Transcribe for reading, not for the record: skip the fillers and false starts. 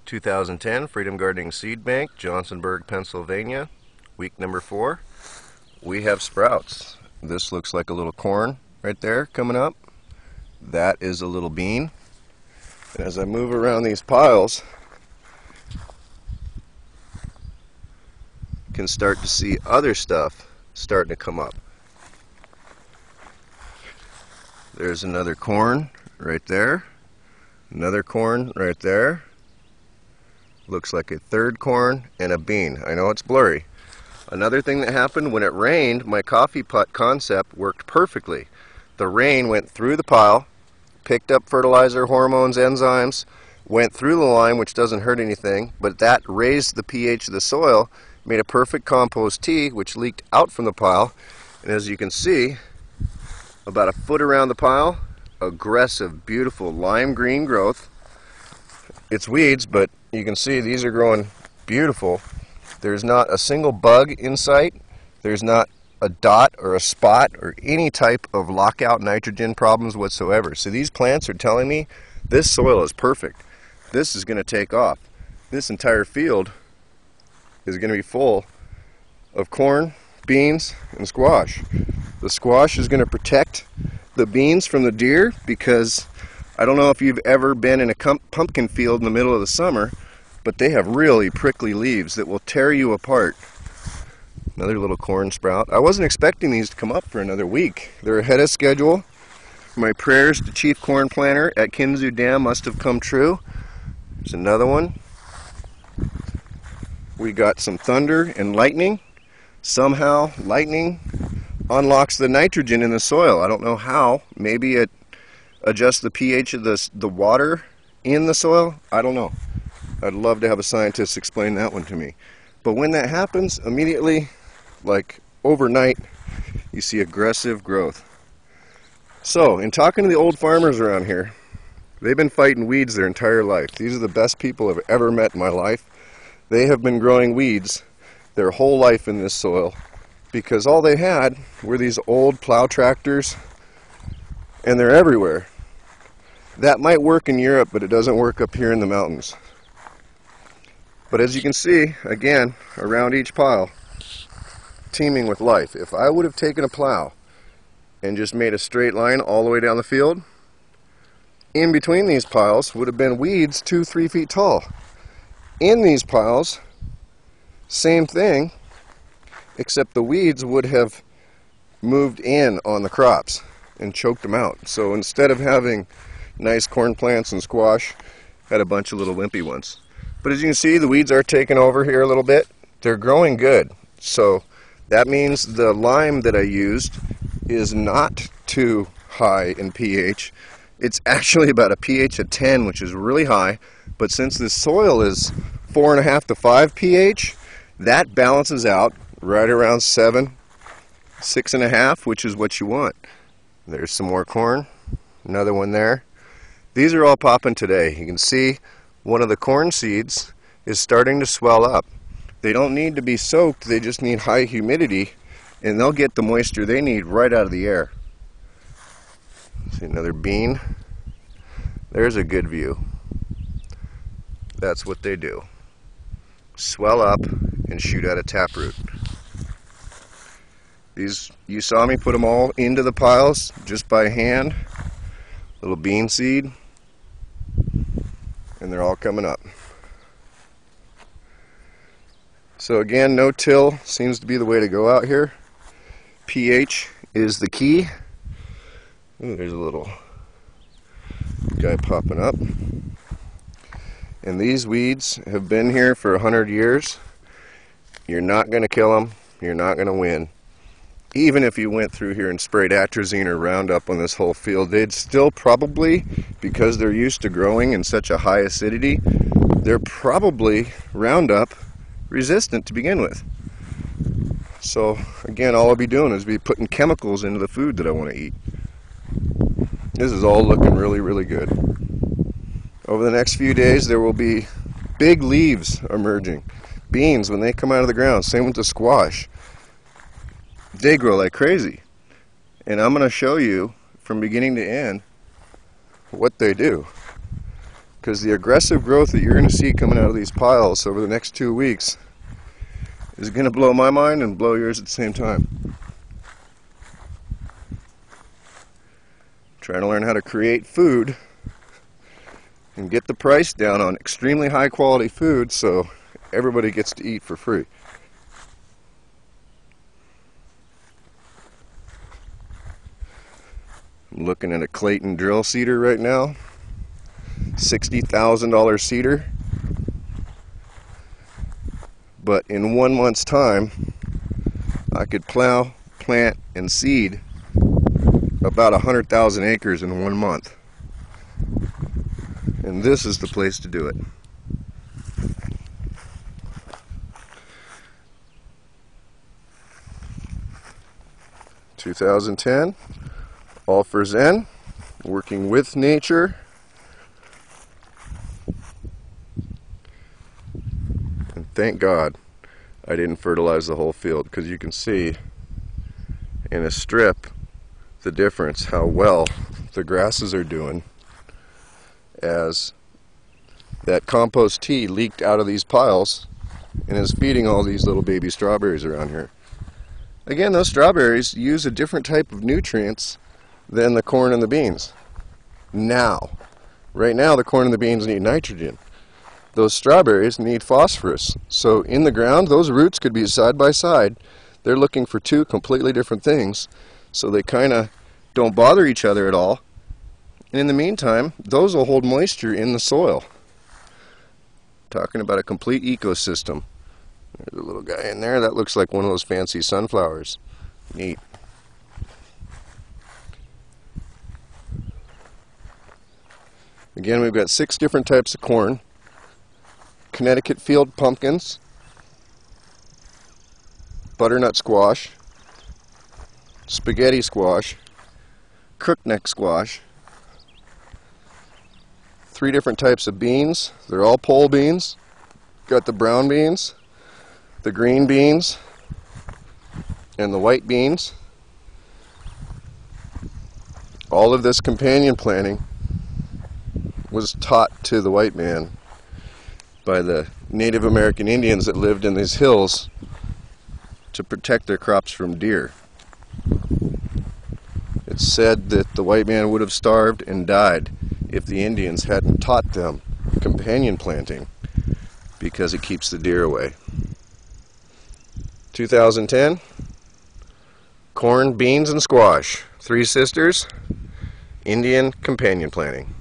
2010 Freedom Gardening Seed Bank, Johnsonburg, Pennsylvania, week number 4. We have sprouts. This looks like a little corn right there coming up. That is a little bean. And as I move around these piles, you can start to see other stuff starting to come up. There's another corn right there. Another corn right there. Looks like a third corn and a bean. I know it's blurry. Another thing that happened when it rained, my coffee pot concept worked perfectly. The rain went through the pile, picked up fertilizer, hormones, enzymes, went through the lime, which doesn't hurt anything, but that raised the pH of the soil, made a perfect compost tea, which leaked out from the pile. And as you can see, about a foot around the pile, aggressive, beautiful lime green growth. It's weeds, but you can see these are growing beautiful. There's not a single bug in sight. There's not a dot or a spot or any type of lockout nitrogen problems whatsoever. So these plants are telling me this soil is perfect. This is going to take off. This entire field is going to be full of corn, beans, and squash. The squash is going to protect the beans from the deer, because I don't know if you've ever been in a pumpkin field in the middle of the summer, but they have really prickly leaves that will tear you apart. Another little corn sprout. I wasn't expecting these to come up for another week. They're ahead of schedule. My prayers to Chief Corn Planter at Kinzua Dam must have come true. There's another one. We got some thunder and lightning. Somehow lightning unlocks the nitrogen in the soil. I don't know how. Maybe it adjusts the pH of the water in the soil. I don't know. I'd love to have a scientist explain that one to me. But when that happens, immediately, like overnight, you see aggressive growth. So, in talking to the old farmers around here, they've been fighting weeds their entire life. These are the best people I've ever met in my life. They have been growing weeds their whole life in this soil, because all they had were these old plow tractors, and they're everywhere. That might work in Europe, but it doesn't work up here in the mountains. But as you can see, again, around each pile, teeming with life. If I would have taken a plow and just made a straight line all the way down the field, in between these piles would have been weeds 2-3 feet tall. In these piles, same thing, except the weeds would have moved in on the crops and choked them out. So instead of having nice corn plants and squash, had a bunch of little wimpy ones. But as you can see, the weeds are taking over here a little bit. They're growing good. So that means the lime that I used is not too high in pH. It's actually about a pH of 10, which is really high. But since this soil is 4.5 to 5 pH, that balances out right around 7, 6.5, which is what you want. There's some more corn. Another one there. These are all popping today. You can see one of the corn seeds is starting to swell up. They don't need to be soaked, they just need high humidity, and they'll get the moisture they need right out of the air. See another bean. There's a good view. That's what they do. Swell up and shoot out a taproot. These, you saw me put them all into the piles just by hand. Little bean seed. And they're all coming up. So again, no till seems to be the way to go out here. pH is the key. Ooh, there's a little guy popping up. And these weeds have been here for 100 years. You're not going to kill them. You're not going to win. Even if you went through here and sprayed atrazine or Roundup on this whole field, they'd still probably, because they're used to growing in such a high acidity, they're probably Roundup resistant to begin with. So again, all I'll be doing is be putting chemicals into the food that I want to eat. This is all looking really, really good. Over the next few days, there will be big leaves emerging. Beans, when they come out of the ground, same with the squash. They grow like crazy. And I'm going to show you from beginning to end what they do. because the aggressive growth that you're going to see coming out of these piles over the next 2 weeks is going to blow my mind and blow yours at the same time. Trying to learn how to create food and get the price down on extremely high quality food so everybody gets to eat for free. I'm looking at a Clayton drill seeder right now. $60,000 seeder. But in 1 month's time, I could plow, plant, and seed about 100,000 acres in 1 month. And this is the place to do it. (2010) all for Zen, working with nature. And thank God I didn't fertilize the whole field, because you can see in a strip the difference, how well the grasses are doing as that compost tea leaked out of these piles and is feeding all these little baby strawberries around here. Again, those strawberries use a different type of nutrients than the corn and the beans. Right now the corn and the beans need nitrogen. Those strawberries need phosphorus. So in the ground, those roots could be side by side. They're looking for two completely different things, so they kind of don't bother each other at all. And in the meantime, those will hold moisture in the soil. Talking about a complete ecosystem. There's a little guy in there. That looks like one of those fancy sunflowers. Neat. Again, we've got 6 different types of corn. Connecticut field pumpkins, butternut squash, spaghetti squash, crookneck squash, 3 different types of beans. They're all pole beans. Got the brown beans, the green beans, and the white beans. All of this companion planting was taught to the white man by the Native American Indians that lived in these hills to protect their crops from deer. It's said that the white man would have starved and died if the Indians hadn't taught them companion planting, because it keeps the deer away. 2010, corn, beans, and squash. 3 sisters, Indian companion planting.